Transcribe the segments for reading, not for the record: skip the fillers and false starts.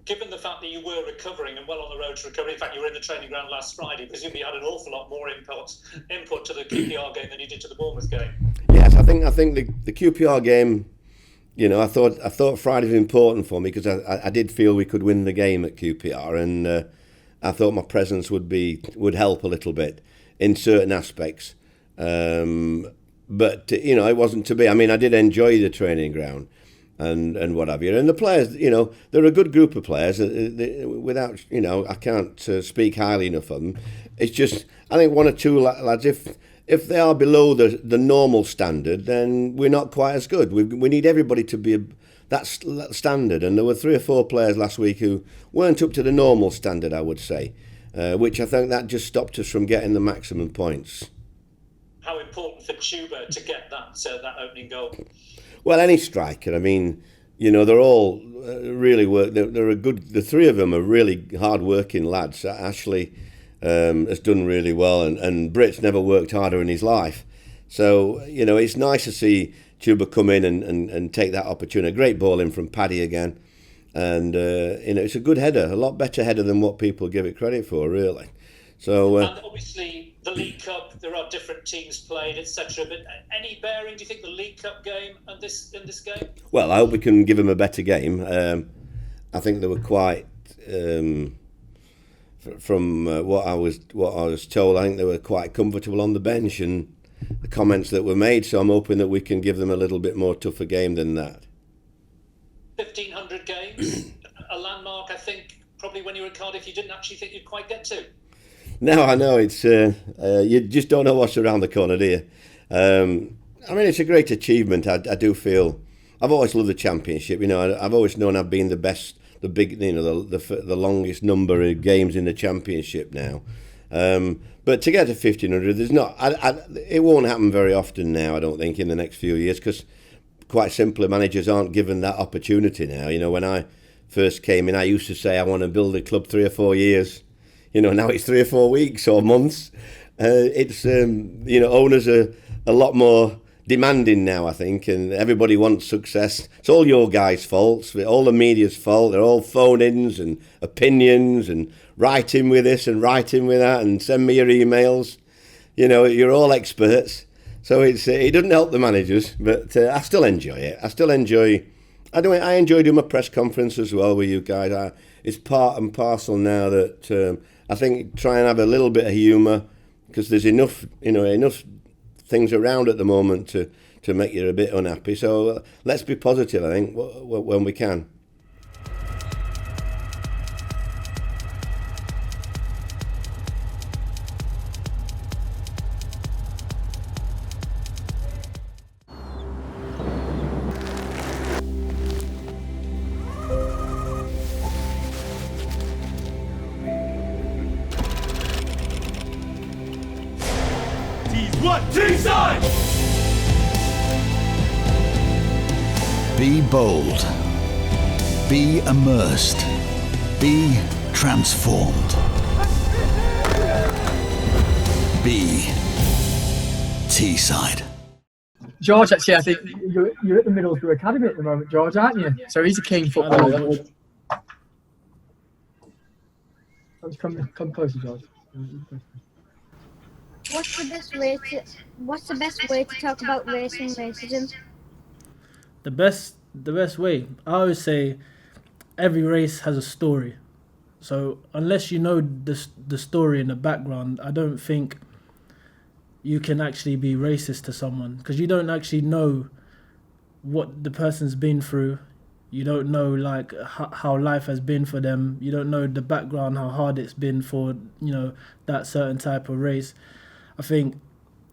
given the fact that you were recovering and well on the road to recovery, in fact, you were in the training ground last Friday, presumably you had an awful lot more input to the QPR game than you did to the Bournemouth game. Yes, I think the QPR game, you know, I thought Friday was important for me because I did feel we could win the game at QPR, and I thought my presence would help a little bit in certain aspects. But you know, it wasn't to be. I mean, I did enjoy the training ground and what have you. And the players, you know, they're a good group of players. Without, you know, I can't speak highly enough of them. It's just, I think one or two lads, if they are below the normal standard, then we're not quite as good. We need everybody to be that standard. And there were 3 or 4 players last week who weren't up to the normal standard, I would say, which I think that just stopped us from getting the maximum points. How important for Tuba to get that opening goal? Well, any striker. I mean, you know, they're all really work. They're a good. The 3 of them are really hard-working lads. Ashley has done really well, and Britt's never worked harder in his life. So, you know, it's nice to see Tuba come in and take that opportunity. A great ball in from Paddy again, and you know, it's a good header, a lot better header than what people give it credit for, really. So, and obviously the League Cup, there are different teams played, etc. But any bearing, do you think, the League Cup game and this game? Well, I hope we can give them a better game. I think they were quite, from what I was told, I think they were quite comfortable on the bench and the comments that were made. So I'm hoping that we can give them a little bit more tougher game than that. 1,500 games, a landmark. I think probably when you were at Cardiff, you didn't actually think you'd quite get to. No, I know it's you just don't know what's around the corner, do you? I mean, it's a great achievement. I do feel I've always loved the Championship. You know, I've always known I've been the best, the big, you know, the longest number of games in the Championship now. But to get to 1,500, there's not. It won't happen very often now. I don't think in the next few years, because quite simply, managers aren't given that opportunity now. You know, when I first came in, I used to say I want to build a club 3 or 4 years. You know, now it's 3 or 4 weeks or months. It's you know, owners are a lot more demanding now, I think, and everybody wants success. It's all your guys' faults, all the media's fault. They're all phone-ins and opinions and writing with this and writing with that and send me your emails. You know, you're all experts. So it doesn't help the managers, but I still enjoy it. I enjoy doing my press conference as well with you guys. It's part and parcel now that I think try and have a little bit of humour, because there's enough things around at the moment to make you a bit unhappy. So let's be positive, I think, when we can. T-side! Be bold. Be immersed. Be transformed. Be T-side. George, actually, I think you're at the Middlesbrough Academy at the moment, George, aren't you? So he's a keen footballer. Come closer, George. What's the best way to talk about race and racism? The best way, I always say, every race has a story. So unless you know the story in the background, I don't think you can actually be racist to someone, because you don't actually know what the person's been through. You don't know like how life has been for them. You don't know the background, how hard it's been for, you know, that certain type of race. I think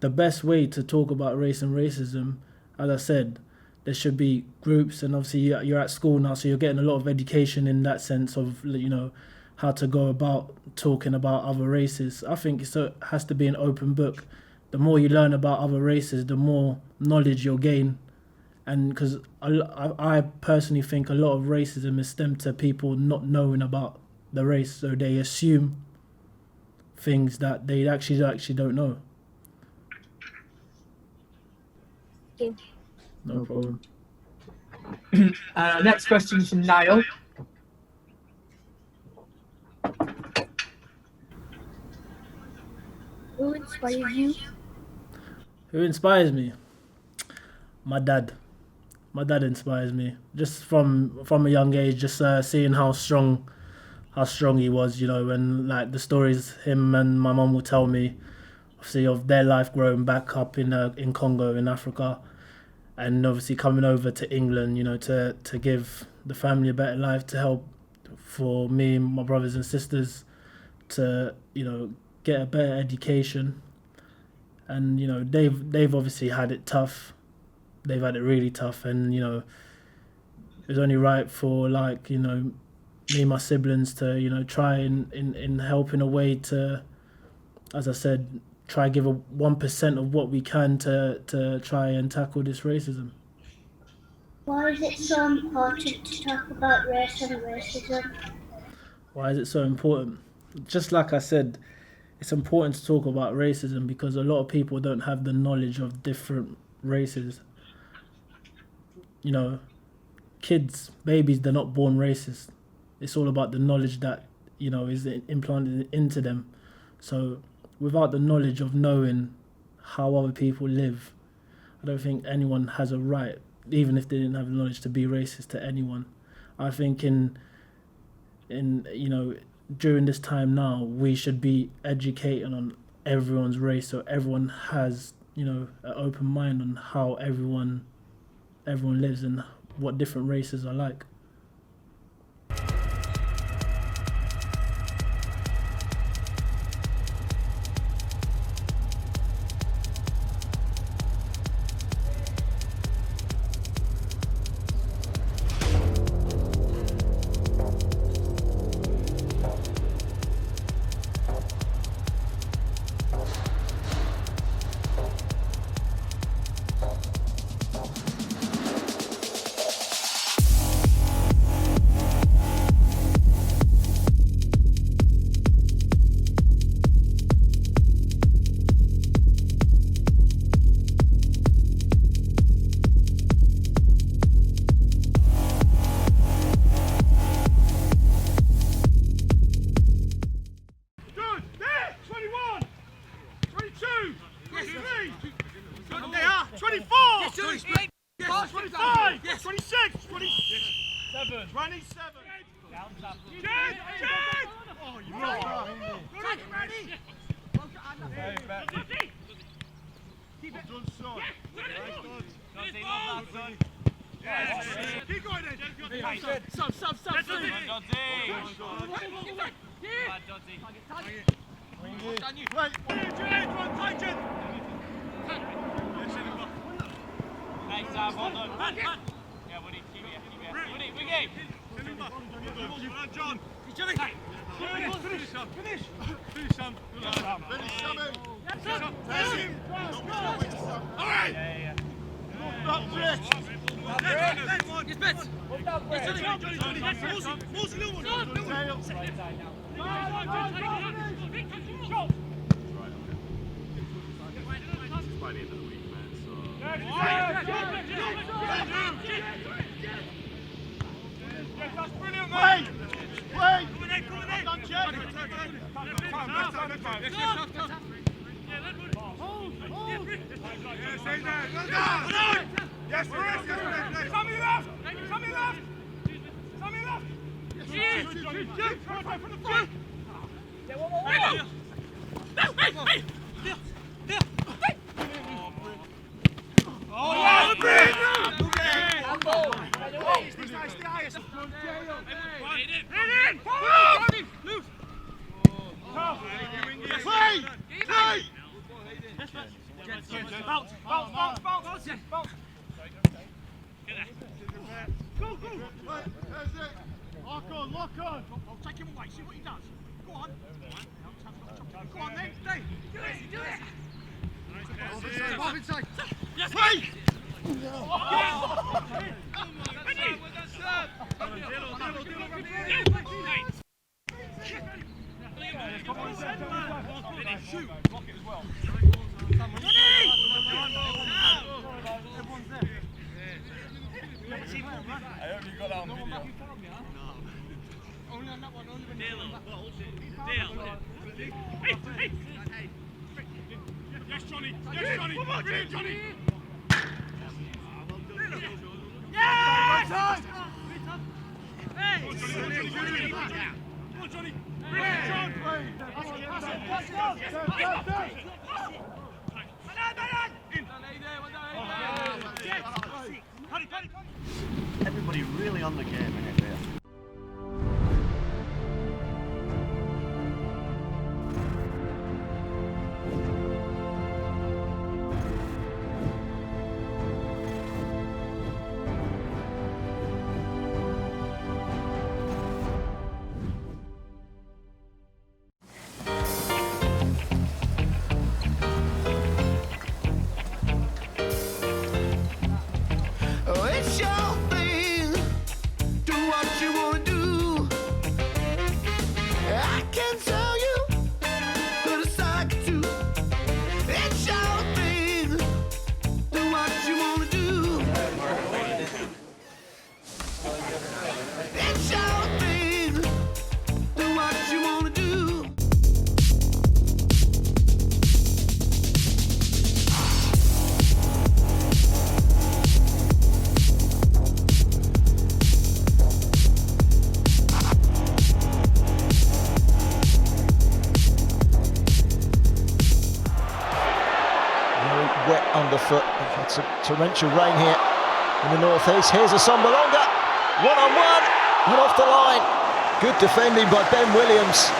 the best way to talk about race and racism, as I said, there should be groups, and obviously you're at school now, so you're getting a lot of education in that sense of, you know, how to go about talking about other races. I think it has to be an open book. The more you learn about other races, the more knowledge you'll gain. And because I personally think a lot of racism is stemmed to people not knowing about the race, so they assume things that they actually don't know. Thank you. No problem. Next question from Niall. inspires you? Who inspires me? My dad. My dad inspires me. Just from a young age, just seeing how strong he was, you know, and like the stories him and my mum will tell me, obviously, of their life growing back up in Congo in Africa, and obviously coming over to England, you know, to give the family a better life, to help for me and my brothers and sisters to, you know, get a better education. And you know, they've obviously had it tough. They've had it really tough, and you know, it was only right for, like, you know, me and my siblings to, you know, try in help in a way to, as I said, try give a 1% of what we can to try and tackle this racism. Why is it so important to talk about race and racism? Why is it so important? Just like I said, it's important to talk about racism because a lot of people don't have the knowledge of different races. You know, kids, babies, they're not born racist. It's all about the knowledge that, you know, is implanted into them. So without the knowledge of knowing how other people live, I don't think anyone has a right, even if they didn't have the knowledge, to be racist to anyone. I think in you know, during this time now, we should be educating on everyone's race, so everyone has, you know, an open mind on how everyone lives and what different races are like. Yes, Johnny. Yes, Johnny. Come on, Johnny. Yes! Hey! Come on, Johnny. Bring it, John. Everybody really on the game ahead there. It's your thing. Do what you wanna do. I can tell you that it's like it too. It's your thing. Do what you wanna do. It's your thing. Do what you wanna do. Wet underfoot. We've had some torrential rain here in the northeast. Here's a Sombalonga, one-on-one, and off the line. Good defending by Ben Williams.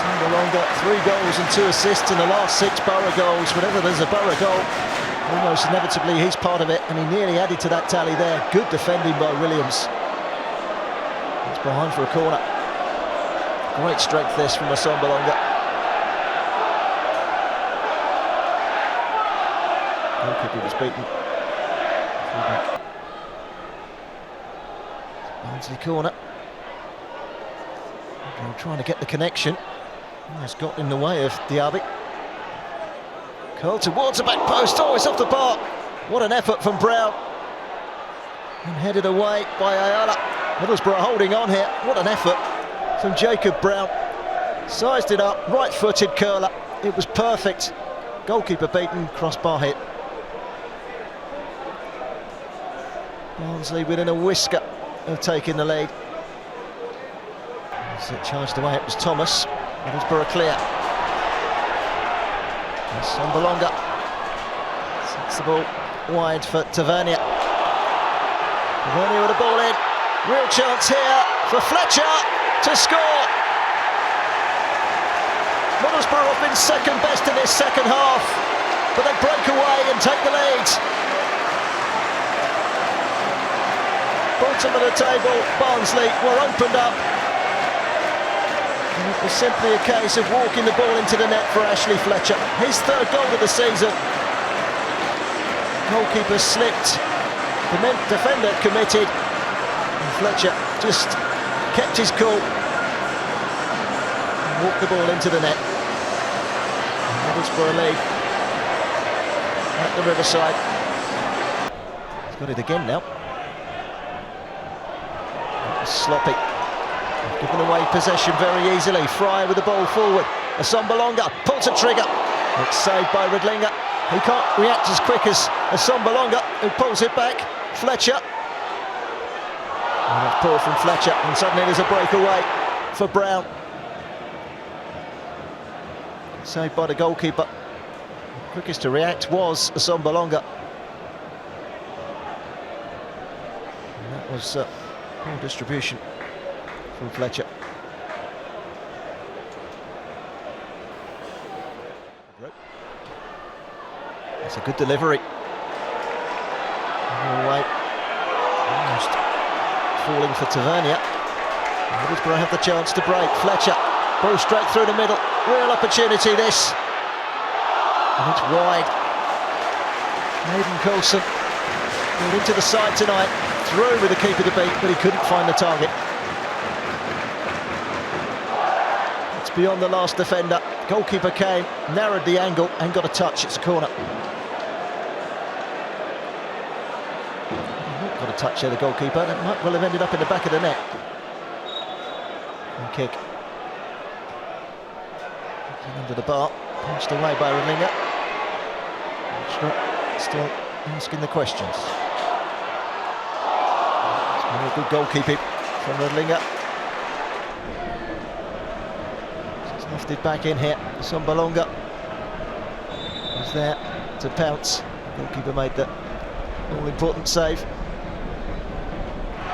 Sombalonga, 3 goals and 2 assists in the last 6 Borough goals. Whenever there's a Borough goal, almost inevitably he's part of it, and he nearly added to that tally there. Good defending by Williams. It's behind for a corner. Great strength this from a Sombalonga. Goalkeeper was beaten. Barnsley corner. They're trying to get the connection. Has got in the way of Diaby. Curl towards the back post. Oh, it's off the bar. What an effort from Brown. And headed away by Ayala. Middlesbrough holding on here. What an effort from Jacob Brown. Sized it up, right-footed curler. It was perfect. Goalkeeper beaten, crossbar hit. Barnsley within a whisker of taking the lead. As it charged away, it was Thomas. Middlesbrough clear. Sombalonga sets the ball wide for Tavernier. Tavernier with the ball in. Real chance here for Fletcher to score. Middlesbrough have been second best in this second half, but they break away and take the lead. Bottom of the table, Barnsley were opened up. And it was simply a case of walking the ball into the net for Ashley Fletcher. His 3rd goal of the season. Goalkeeper slipped, the defender committed, and Fletcher just kept his cool and walked the ball into the net. Middlesbrough lead at the Riverside. He's got it again now. Sloppy. Given away possession very easily. Fryer with the ball forward. Sombalonga pulls a trigger. It's saved by Riddlinger. He can't react as quick as Sombalonga, who pulls it back. Fletcher. And that's poor from Fletcher. And suddenly there's a breakaway for Brown. Saved by the goalkeeper. Quickest to react was Sombalonga. And that was poor distribution from Fletcher. That's a good delivery. Away. Almost falling for Tavernier. Middlesbrough have the chance to break. Fletcher, ball straight through the middle. Real opportunity this. And it's wide. Hayden Coulson got into the side tonight. Through with the keeper to beat, but he couldn't find the target. It's beyond the last defender. Goalkeeper came, narrowed the angle and got a touch. It's a corner. Got a touch there, the goalkeeper. That might well have ended up in the back of the net. And kick. Under the bar. Punched away by Redlinger. Still asking the questions. It's good goalkeeping from Redlinger. It's lofted back in here. Sombalonga was there to pounce. The goalkeeper made the all-important save.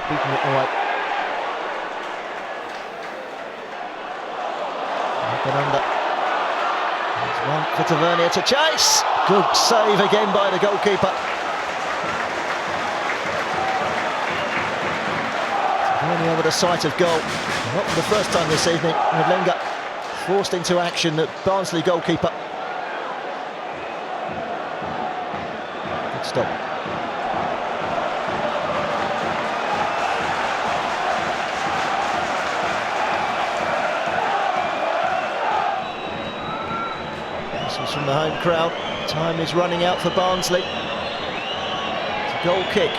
Beating it away. Up and under. There's one for Tavernier to chase. Good save again by the goalkeeper. Tavernier with a sight of goal. Not for the first time this evening. Redlinger forced into action the Barnsley goalkeeper. Good stop. From the home crowd. Time is running out for Barnsley. It's a goal kick.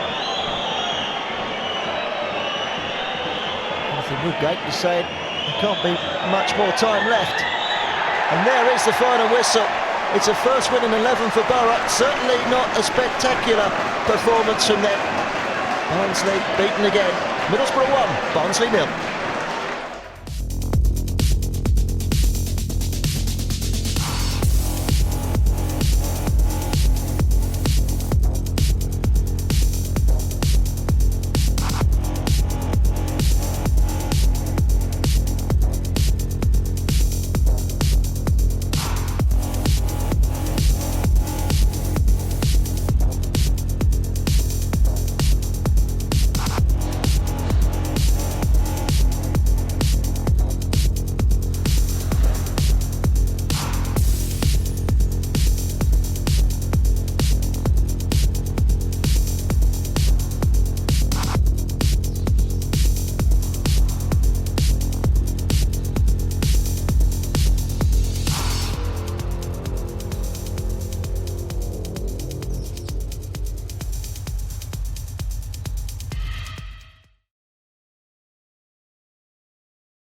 Nathan Woodgate is saying there can't be much more time left. And there is the final whistle. It's a first win in 11 for Borough. Certainly not a spectacular performance from them. Barnsley beaten again. Middlesbrough 1, Barnsley 0.